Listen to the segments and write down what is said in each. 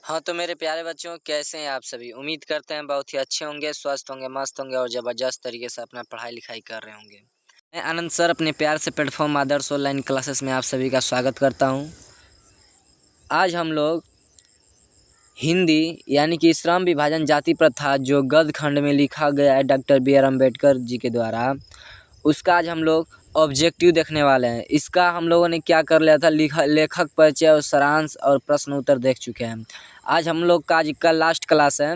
हाँ, तो मेरे प्यारे बच्चों कैसे हैं आप सभी? उम्मीद करते हैं बहुत ही अच्छे होंगे, स्वस्थ होंगे, मस्त होंगे और ज़बरदस्त तरीके से अपना पढ़ाई-लिखाई कर रहे होंगे। मैं आनंद सर अपने प्यार से प्लेटफ़ॉर्म आदर्श ऑनलाइन क्लासेस में आप सभी का स्वागत करता हूँ। आज हम लोग हिंदी यानी कि श्रम विभाजन जाति प्रथा जो गद्य खंड में लिखा गया है डॉक्टर बी.आर. अम्बेडकर जी के द्वारा, उसका आज हम लोग ऑब्जेक्टिव देखने वाले हैं। इसका हम लोगों ने क्या कर लिया था लेखक परिचय और सारांश और प्रश्न उत्तर देख चुके हैं। आज हम लोग का आज का लास्ट क्लास है।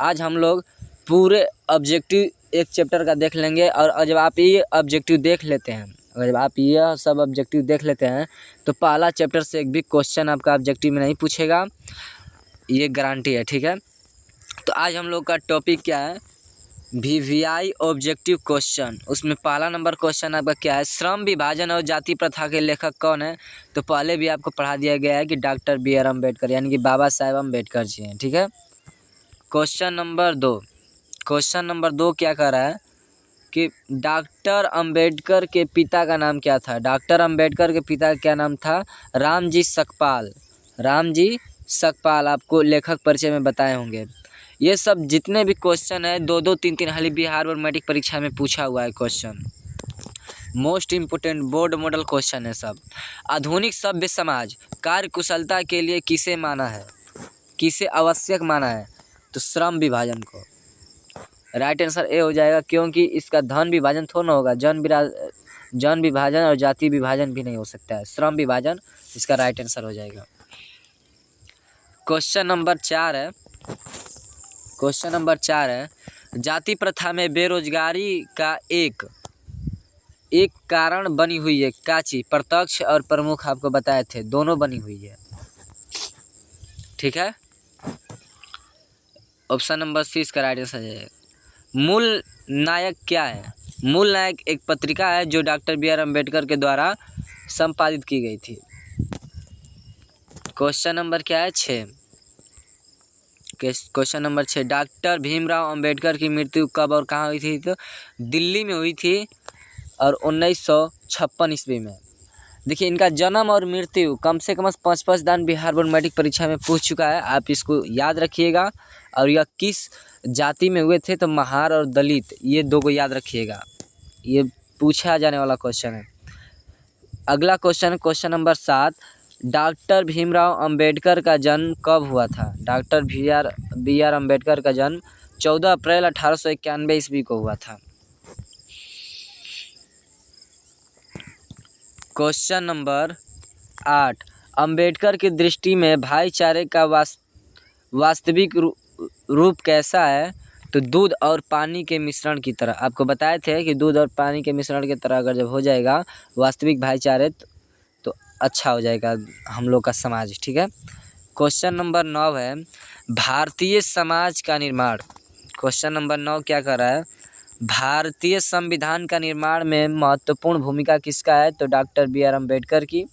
आज हम लोग पूरे ऑब्जेक्टिव एक चैप्टर का देख लेंगे और जब आप ये ऑब्जेक्टिव देख लेते हैं, अगर जब आप यह सब ऑब्जेक्टिव देख लेते हैं तो पहला चैप्टर से एक भी क्वेश्चन आपका ऑब्जेक्टिव में नहीं पूछेगा, ये गारंटी है। ठीक है, तो आज हम लोग का टॉपिक क्या है? VVI objective question. उसमें पहला नंबर क्वेश्चन आपका क्या है? श्रम विभाजन और जाति प्रथा के लेखक कौन है? तो पहले भी आपको पढ़ा दिया गया है कि डॉक्टर बी.आर. अम्बेडकर यानी कि बाबा साहेब अम्बेडकर जी हैं। ठीक है, क्वेश्चन नंबर दो क्या कर रहा है कि डॉक्टर अम्बेडकर के पिता का नाम क्या था? डॉक्टर अम्बेडकर के पिता का क्या नाम था? रामजी सकपाल आपको लेखक परिचय में बताए होंगे। ये सब जितने भी क्वेश्चन है 2-2 3-3 हाली बिहार और मैट्रिक परीक्षा में पूछा हुआ है question. Most important board model question है सब। आधुनिक सभ्य समाज कार्य कुशलता के लिए किसे आवश्यक माना है? तो श्रम विभाजन को। राइट आंसर ए हो जाएगा, क्योंकि इसका धन विभाजन थोड़ा ना होगा, जन विभाजन और जाति विभाजन भी नहीं हो सकता है। श्रम विभाजन इसका राइट आंसर हो जाएगा। क्वेश्चन नंबर 4 है जाति प्रथा में बेरोजगारी का एक कारण बनी हुई है क्या चीज? प्रत्यक्ष और प्रमुख आपको बताए थे, दोनों बनी हुई है। ठीक है, ऑप्शन नंबर सी इसका राइट आंसर है। मूल नायक क्या है? मूल नायक एक पत्रिका है जो डॉक्टर बी.आर. अम्बेडकर के द्वारा संपादित की गई थी। क्वेश्चन नंबर क्या है? 6। Question number 6, doctor Bhimrao Ambedkar की मृत्यु कब और कहाँ हुई थी? तो दिल्ली में हुई थी और 1956 ईस्वी में। देखिए, इनका जन्म और मृत्यु कम से कम 5-5 दान बिहार बोर्ड मैट्रिक परीक्षा में पूछ चुका है, आप इसको याद रखिएगा। और यह किस जाति में हुए थे? तो महार और दलित, ये दो को याद रखिएगा, ये पूछा जाने वाला क्वेश्चन है। अगला क्वेश्चन है question number 7, doctor Bhimrao Ambedkar का जन्म कब हुआ था? Doctor B R. अम्बेडकर का जन्म 14 अप्रैल 1891 ईस्वी को हुआ था। क्वेश्चन नंबर 8, अंबेडकर की दृष्टि में भाईचारे का वास्तविक रूप कैसा है? तो दूध और पानी के मिश्रण की तरह। आपको बताए थे कि दूध और पानी के मिश्रण की तरह अगर जब हो जाएगा वास्तविक भाईचारे तो अच्छा हो जाएगा हम लोग का समाज। ठीक है, क्वेश्चन नंबर 9 है भारतीय समाज का निर्माण। क्वेश्चन नंबर 9 क्या कर रहा है? भारतीय संविधान का निर्माण में महत्वपूर्ण भूमिका किसका है? तो डॉक्टर बी.आर. अम्बेडकर की,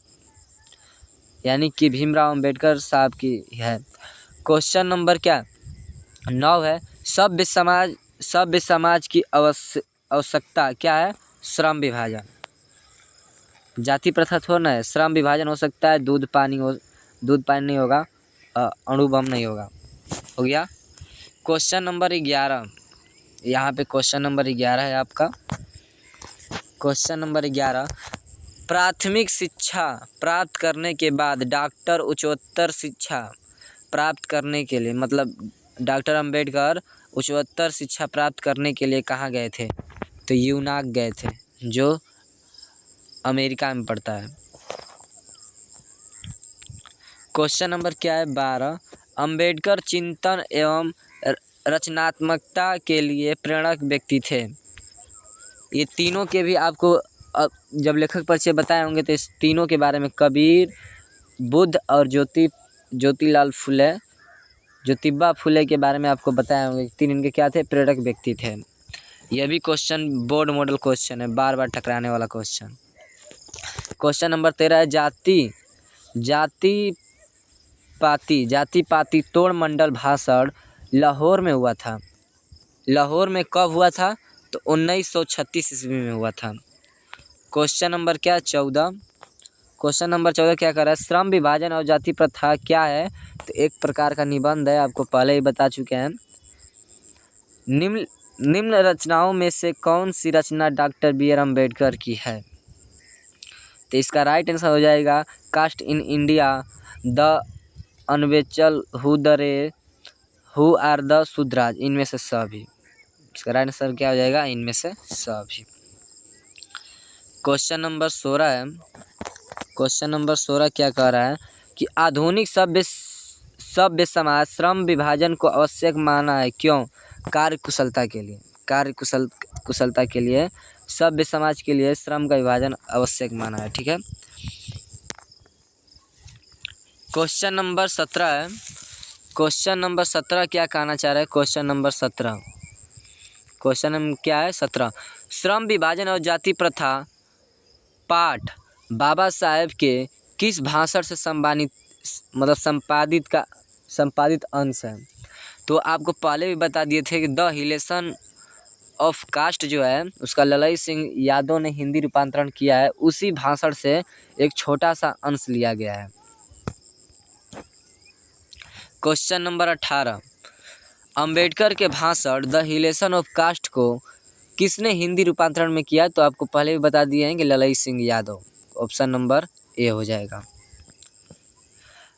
यानी कि भीमराव अम्बेडकर साहब की है। क्वेश्चन नंबर क्या 9 है सभ्य समाज की आवश्यकता क्या है? श्रम विभाजन। जाति प्रथा थोड़ा ना है, श्रम विभाजन हो सकता है। दूध पानी नहीं होगा, अणु बम नहीं होगा। हो गया। क्वेश्चन नंबर 11, यहाँ पे क्वेश्चन नंबर 11 है आपका। क्वेश्चन नंबर 11, प्राथमिक शिक्षा प्राप्त करने के बाद डॉक्टर उच्चतर शिक्षा प्राप्त करने के लिए, मतलब डॉक्टर अम्बेडकर उच्चतर शिक्षा प्राप्त करने के लिए कहाँ गए थे? तो यूनाक गए थे, जो अमेरिका में पड़ता है। क्वेश्चन नंबर क्या है 12, अंबेडकर चिंतन एवं रचनात्मकता के लिए प्रेरक व्यक्ति थे। ये तीनों के भी आपको जब लेखक परिचय बताए होंगे तो इस तीनों के बारे में, कबीर, बुद्ध और ज्योतिबा फुले के बारे में आपको बताए होंगे। तीन इनके क्या थे? प्रेरक व्यक्ति थे। यह भी क्वेश्चन बोर्ड मॉडल क्वेश्चन है, बार बार टकराने वाला क्वेश्चन। क्वेश्चन नंबर 13 है जाति पाति तोड़ मंडल भाषण लाहौर में हुआ था। लाहौर में कब हुआ था? तो 1936 ईस्वी में हुआ था। क्वेश्चन नंबर क्या 14, क्वेश्चन नंबर 14 क्या कर रहा है, श्रम विभाजन और जाति प्रथा क्या है? तो एक प्रकार का निबंध है, आपको पहले ही बता चुके हैं। निम्न निम्न रचनाओं में से कौन सी रचना डॉक्टर बी आर अम्बेडकर की है? तो इसका राइट आंसर हो जाएगा caste in India, the untouchable, who are the Shudras, इनमें से सभी। इसका राइट आंसर क्या हो जाएगा, इनमें से सभी। क्वेश्चन नंबर 16 है। क्वेश्चन नंबर 16 क्या कह रहा है कि आधुनिक सभ्य समाज श्रम विभाजन को आवश्यक माना है, क्यों? कार्य कुशलता के लिए। कुशलता के लिए सभ्य समाज के लिए श्रम का विभाजन आवश्यक माना है। ठीक है। क्वेश्चन नंबर 17 है। क्वेश्चन नंबर 17 क्या कहना चाह रहा है? क्वेश्चन नंबर 17 क्या है? 17 श्रम विभाजन और जाति प्रथा पाठ बाबा साहेब के किस भाषण से संपादित अंश है? तो आपको पहले भी बता दिए थे कि द रिलेशन ऑफ कास्ट जो है उसका ललई सिंह यादव ने हिंदी रूपांतरण किया है, उसी भाषण से एक छोटा सा अंश लिया गया है। क्वेश्चन नंबर 18 अंबेडकर के भाषण द रिलेशन ऑफ कास्ट को किसने हिंदी रूपांतरण में किया? तो आपको पहले भी बता दिए हैं कि ललई Singh Yadav. Option number A हो जाएगा।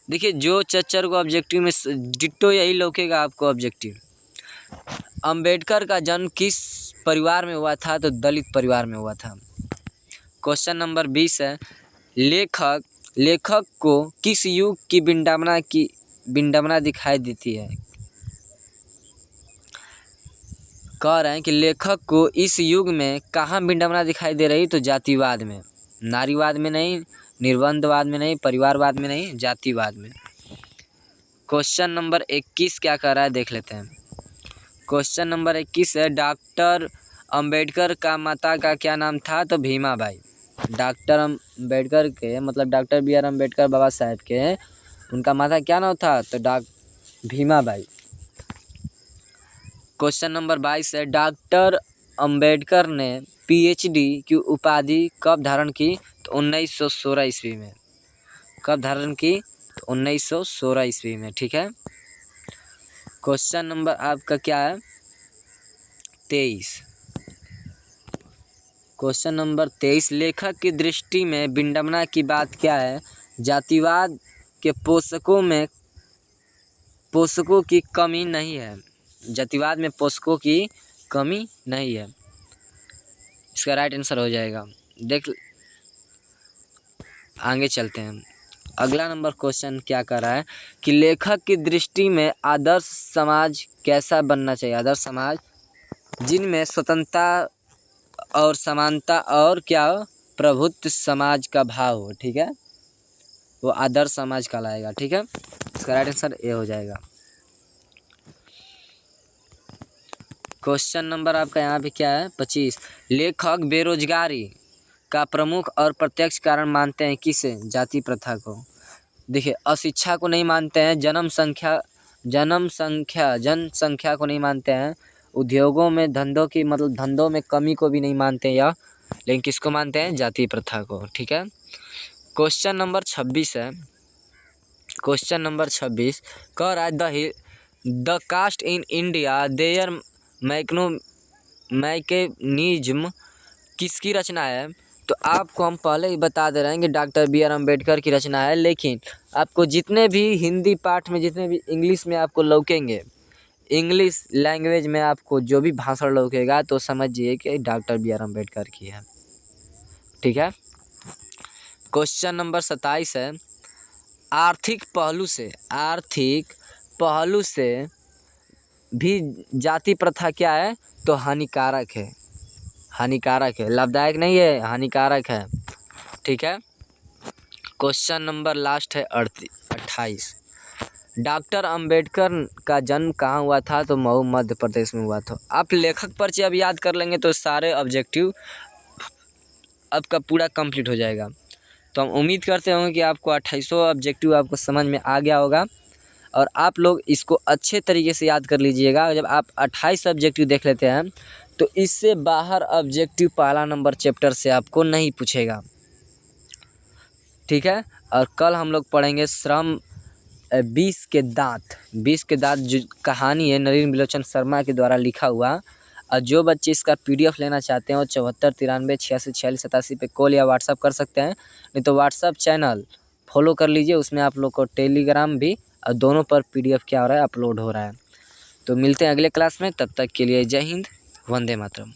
देखिए जो चच्चर को ऑब्जेक्टिव में डिट्टो यही लौकेगा आपको ऑब्जेक्टिव। अंबेडकर का जन्म किस परिवार में हुआ था? तो दलित परिवार में हुआ था। क्वेश्चन नंबर 20 है लेखक को किस युग की विडंबना दिखाई देती है? कह रहे हैं कि लेखक को इस युग में कहाँ विडंबना दिखाई दे रही? तो जातिवाद में, नारीवाद में नहीं, निर्बंधवाद में नहीं, परिवारवाद में नहीं, जातिवाद में। क्वेश्चन नंबर 21 क्या कह रहा है देख लेते हैं। क्वेश्चन नंबर 21 है डॉक्टर अंबेडकर का माता का क्या नाम था? तो भीमाबाई। डॉक्टर अंबेडकर के मतलब doctor B R Ambedkar Baba Saheb के उनका माता क्या नाम था? तो भीमाबाई। क्वेश्चन नंबर 22 है डॉक्टर अंबेडकर ने पीएचडी की उपाधि कब धारण की? तो 1916 ईस्वी में। कब धारण की? तो 1916 ईस्वी में। ठीक है। क्वेश्चन नंबर आपका क्या है? 23। क्वेश्चन नंबर 23 लेखक की दृष्टि में विडंबना की बात क्या है? जातिवाद के पोषकों की कमी नहीं है। जातिवाद में पोषकों की कमी नहीं है। इसका राइट आंसर हो जाएगा। देख आगे चलते हैं। अगला नंबर क्वेश्चन क्या कर रहा है कि लेखक की दृष्टि में आदर्श समाज कैसा बनना चाहिए? आदर्श समाज जिनमें स्वतंत्रता और समानता और क्या प्रभुत्व समाज का भाव हो। ठीक है, वो आदर्श समाज कहलाएगा। ठीक है, इसका राइट आंसर ए हो जाएगा। क्वेश्चन नंबर आपका यहाँ पे क्या है? 25 लेखक बेरोजगारी का प्रमुख और प्रत्यक्ष कारण मानते हैं किसे? जाति प्रथा को। देखिए अशिक्षा को नहीं मानते हैं, जनसंख्या को नहीं मानते हैं, उद्योगों में धंधों में कमी को भी नहीं मानते हैं, लेकिन किसको मानते हैं? जाति प्रथा को। ठीक है। क्वेश्चन नंबर 26 है। क्वेश्चन नंबर 26 कह रहा है the caste in India their mechanism किसकी रचना है? तो आपको हम पहले ही बता दे रहे हैं कि डॉक्टर बी आर अम्बेडकर की रचना है, लेकिन आपको जितने भी हिंदी पाठ में जितने भी इंग्लिश में आपको लौकेंगे, इंग्लिश लैंग्वेज में आपको जो भी भाषण लौकेगा तो समझिए कि डॉक्टर बी आर अम्बेडकर की है। ठीक है। क्वेश्चन नंबर 27 है आर्थिक पहलू से भी जाति प्रथा क्या है? तो हानिकारक है, लाभदायक नहीं है, हानिकारक है। ठीक है। क्वेश्चन नंबर लास्ट है 28 डॉक्टर अंबेडकर का जन्म कहाँ हुआ था? तो मऊ मध्य प्रदेश में हुआ था। आप लेखक पर्ची अब याद कर लेंगे तो सारे ऑब्जेक्टिव आपका पूरा कंप्लीट हो जाएगा। तो हम उम्मीद करते होंगे कि आपको 28 ऑब्जेक्टिव आपको समझ में आ गया होगा और आप लोग इसको अच्छे तरीके से याद कर लीजिएगा। जब आप 28 ऑब्जेक्टिव देख लेते हैं तो इससे बाहर ऑब्जेक्टिव पहला नंबर चैप्टर से आपको नहीं पूछेगा। ठीक है। और कल हम लोग पढ़ेंगे श्रम 20 के दांत। 20 के दांत जो कहानी है नलिनी बिलोचन शर्मा के द्वारा लिखा हुआ। और जो बच्चे इसका PDF लेना चाहते हैं वो 74 93 86 46 87 पे कॉल या व्हाट्सअप कर सकते हैं। नहीं तो व्हाट्सअप चैनल फॉलो कर लीजिए, उसमें आप लोग को टेलीग्राम भी और दोनों पर PDF क्या हो रहा है अपलोड हो रहा है। तो मिलते हैं अगले क्लास में, तब तक के लिए जय हिंद, वंदे मातरम।